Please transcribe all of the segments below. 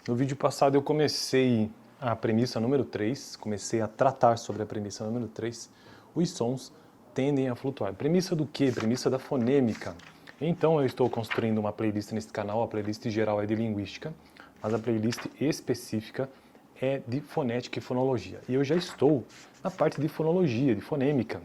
No vídeo passado eu comecei a premissa número 3, comecei a tratar sobre a premissa número 3, os sons tendem a flutuar. Premissa do quê? Premissa da fonêmica. Então eu estou construindo uma playlist nesse canal, a playlist geral é de linguística, mas a playlist específica é de fonética e fonologia. E eu já estou na parte de fonologia, de fonêmica.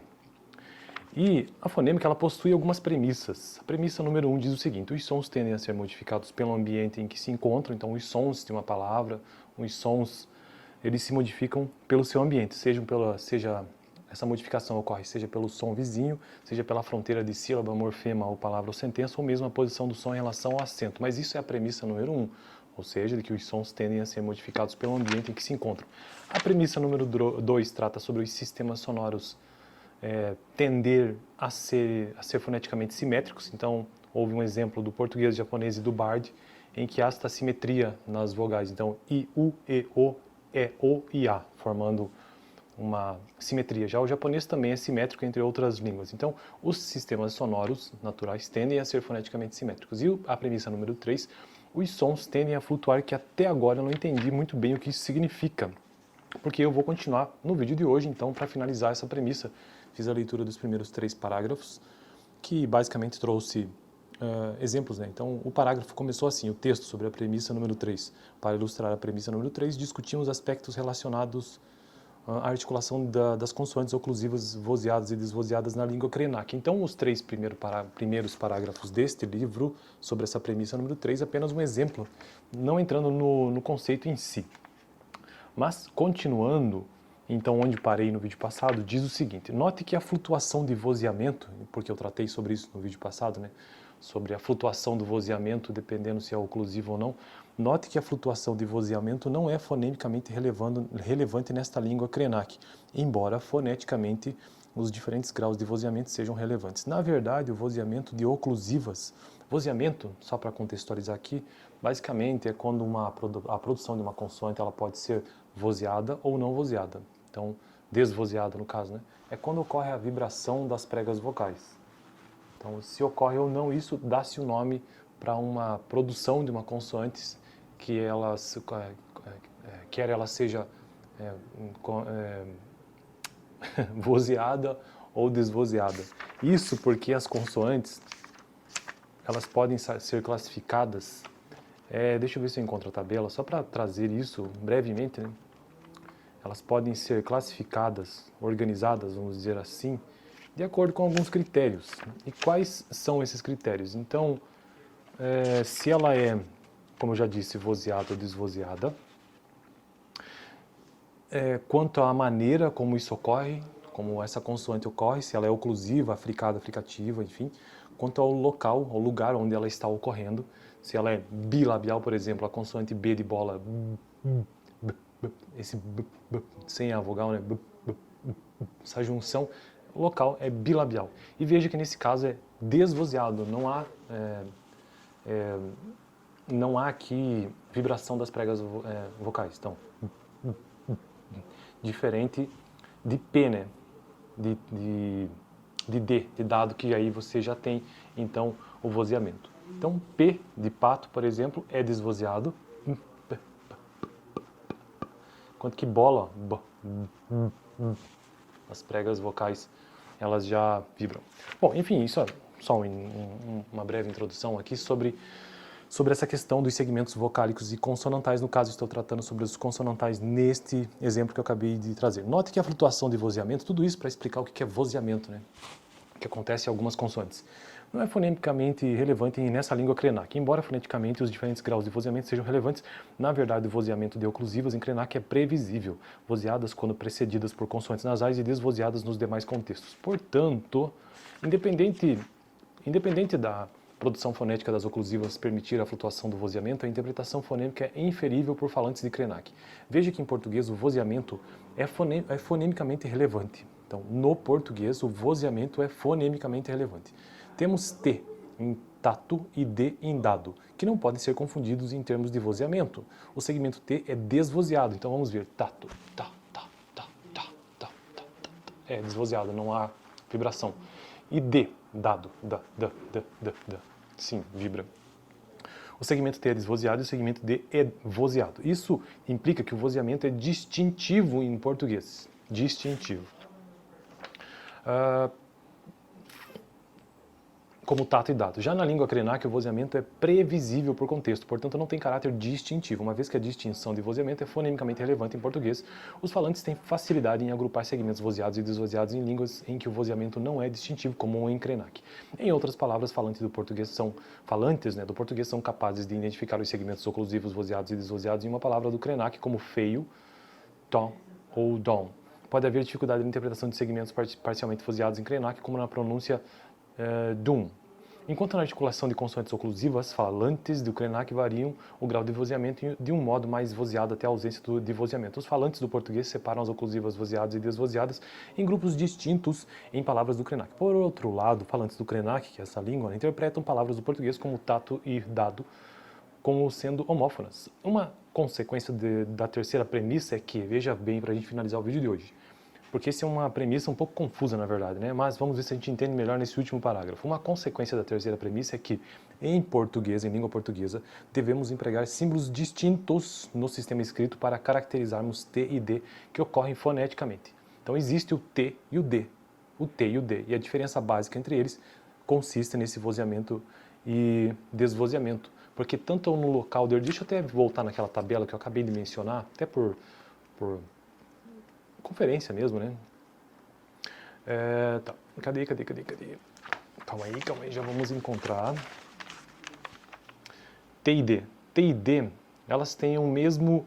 E a fonêmica ela possui algumas premissas. A premissa número 1 diz o seguinte: os sons tendem a ser modificados pelo ambiente em que se encontram. Então, os sons de uma palavra, os sons, eles se modificam pelo seu ambiente. Seja essa modificação ocorre seja pelo som vizinho, seja pela fronteira de sílaba, morfema ou palavra ou sentença, ou mesmo a posição do som em relação ao acento. Mas isso é a premissa número 1, ou seja, de que os sons tendem a ser modificados pelo ambiente em que se encontram. A premissa número 2 trata sobre os sistemas sonoros tender a ser foneticamente simétricos. Então, houve um exemplo do português, japonês e do Bard, em que há esta simetria nas vogais. Então, I, U, E, O, E, O e A, formando uma simetria. Já o japonês também é simétrico, entre outras línguas. Então, os sistemas sonoros naturais tendem a ser foneticamente simétricos. E a premissa número 3, os sons tendem a flutuar, que até agora eu não entendi muito bem o que isso significa, porque eu vou continuar no vídeo de hoje. Então, para finalizar essa premissa, fiz a leitura dos primeiros 3 parágrafos, que basicamente trouxe exemplos, né? Então, o parágrafo começou assim: o texto sobre a premissa número 3. Para ilustrar a premissa número 3, discutimos aspectos relacionados à articulação das consoantes oclusivas vozeadas e desvozeadas na língua krenak. Então, os 3 primeiros parágrafos deste livro, sobre essa premissa número 3, apenas um exemplo, não entrando no conceito em si. Mas, continuando, então, onde parei no vídeo passado, diz o seguinte: note que a flutuação de vozeamento, porque eu tratei sobre isso no vídeo passado, né? Sobre a flutuação do vozeamento, dependendo se é oclusivo ou não. Note que a flutuação de vozeamento não é fonemicamente relevante nesta língua krenak, embora foneticamente os diferentes graus de vozeamento sejam relevantes. Na verdade, o vozeamento de oclusivas, vozeamento, só para contextualizar aqui, basicamente é quando a produção de uma consoante ela pode ser vozeada ou não vozeada. Então, desvozeada no caso, né? É quando ocorre a vibração das pregas vocais. Então, se ocorre ou não isso, dá-se o nome para uma produção de uma consoante que quer ela seja vozeada ou desvozeada. Isso porque as consoantes elas podem ser classificadas. Deixa eu ver se eu encontro a tabela, só para trazer isso brevemente, né? Elas podem ser classificadas, organizadas, vamos dizer assim, de acordo com alguns critérios. E quais são esses critérios? Então, se ela é, como eu já disse, vozeada ou desvozeada, quanto à maneira como isso ocorre, como essa consoante ocorre, se ela é oclusiva, africada, fricativa, enfim, quanto ao local, ao lugar onde ela está ocorrendo, se ela é bilabial, por exemplo, a consoante B de bola, esse sem a vogal, né? Essa junção, o local é bilabial. E veja que nesse caso é desvozeado, não há aqui vibração das pregas vocais. Então, diferente de P, né? De D, de dado, que aí você já tem, então, o vozeamento. Então, P de pato, por exemplo, é desvozeado, enquanto que bola, as pregas vocais, elas já vibram. Bom, enfim, isso é só uma breve introdução aqui sobre essa questão dos segmentos vocálicos e consonantais. No caso, estou tratando sobre os consonantais neste exemplo que eu acabei de trazer. Note que a flutuação de vozeamento, tudo isso para explicar o que é vozeamento, né? Que acontece em algumas consoantes, não é fonemicamente relevante nessa língua krenak. Embora foneticamente os diferentes graus de vozeamento sejam relevantes, na verdade o vozeamento de oclusivas em krenak é previsível, vozeadas quando precedidas por consoantes nasais e desvozeadas nos demais contextos. Portanto, independente da produção fonética das oclusivas permitir a flutuação do vozeamento, a interpretação fonêmica é inferível por falantes de krenak. Veja que em português o vozeamento é fonemicamente relevante. Então, no português, o vozeamento é fonemicamente relevante. Temos T em tatu e D em dado, que não podem ser confundidos em termos de vozeamento. O segmento T é desvozeado, então vamos ver. Tatu, tá, tá, tá, tá, tá, tá, tá. É desvozeado, não há vibração. E D, dado, da. Sim, vibra. O segmento T é desvozeado e o segmento D é vozeado. Isso implica que o vozeamento é distintivo em português. Distintivo. Como tato e dado. Já na língua Krenak, o vozeamento é previsível por contexto, portanto não tem caráter distintivo. Uma vez que a distinção de vozeamento é fonemicamente relevante em português, os falantes têm facilidade em agrupar segmentos vozeados e desvozeados em línguas em que o vozeamento não é distintivo, como em Krenak. Em outras palavras, falantes do português são capazes de identificar os segmentos oclusivos vozeados e desvozeados em uma palavra do Krenak, como feio, tom ou dom. Pode haver dificuldade na interpretação de segmentos parcialmente vozeados em Krenak, como na pronúncia dum. Enquanto na articulação de consoantes oclusivas, falantes do Krenak variam o grau de vozeamento de um modo mais vozeado até a ausência de vozeamento. Os falantes do português separam as oclusivas vozeadas e desvozeadas em grupos distintos em palavras do Krenak. Por outro lado, falantes do Krenak, que é essa língua, interpretam palavras do português como tato e dado, como sendo homófonas. Uma consequência da terceira premissa é que, veja bem para a gente finalizar o vídeo de hoje, porque essa é uma premissa um pouco confusa, na verdade, né? Mas vamos ver se a gente entende melhor nesse último parágrafo. Uma consequência da terceira premissa é que, em português, em língua portuguesa, devemos empregar símbolos distintos no sistema escrito para caracterizarmos T e D que ocorrem foneticamente. Então, existe o T e o D, o T e o D, e a diferença básica entre eles consiste nesse vozeamento e desvozeamento, porque tanto no local de... Deixa eu até voltar naquela tabela que eu acabei de mencionar, até por conferência mesmo, né? Tá. Cadê? Calma aí, já vamos encontrar. T e D. T e D, elas têm o mesmo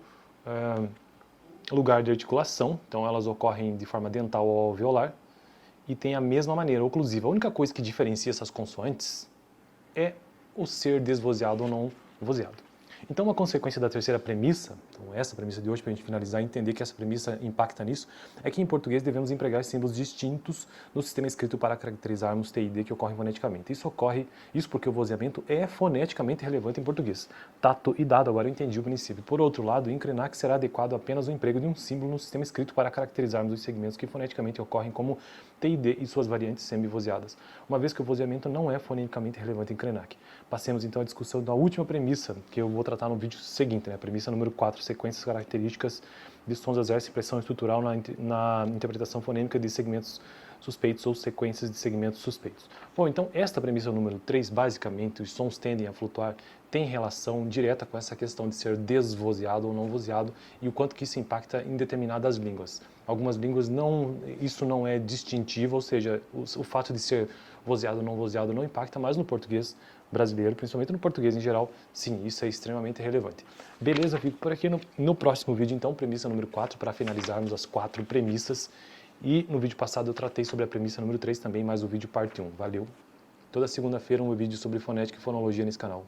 lugar de articulação, então elas ocorrem de forma dental ou alveolar e têm a mesma maneira oclusiva. A única coisa que diferencia essas consoantes é o ser desvozeado ou não vozeado. Então, uma consequência da terceira premissa, então essa premissa de hoje, para a gente finalizar e entender que essa premissa impacta nisso, é que em português devemos empregar símbolos distintos no sistema escrito para caracterizarmos T e D que ocorrem foneticamente. Isso porque o vozeamento é foneticamente relevante em português. Tato e dado, agora eu entendi o princípio. Por outro lado, em Krenak será adequado apenas o emprego de um símbolo no sistema escrito para caracterizarmos os segmentos que foneticamente ocorrem como T e D e suas variantes semivozeadas, uma vez que o vozeamento não é fonemicamente relevante em Krenak. Passemos então à discussão da última premissa, que eu vou tratar no vídeo seguinte, né? Premissa número 4, sequências características de sons exercem pressão estrutural na interpretação fonêmica de segmentos suspeitos ou sequências de segmentos suspeitos. Bom, então esta premissa número 3, basicamente, os sons tendem a flutuar, tem relação direta com essa questão de ser desvozeado ou não vozeado e o quanto que isso impacta em determinadas línguas. Algumas línguas isso não é distintivo, ou seja, o fato de ser vozeado ou não vozeado não impacta, mas no português brasileiro, principalmente no português em geral, sim, isso é extremamente relevante. Beleza, fico por aqui no próximo vídeo, então, premissa número 4, para finalizarmos as 4 premissas. E no vídeo passado eu tratei sobre a premissa número 3 também, mais o vídeo parte 1. Valeu! Toda segunda-feira um vídeo sobre fonética e fonologia nesse canal.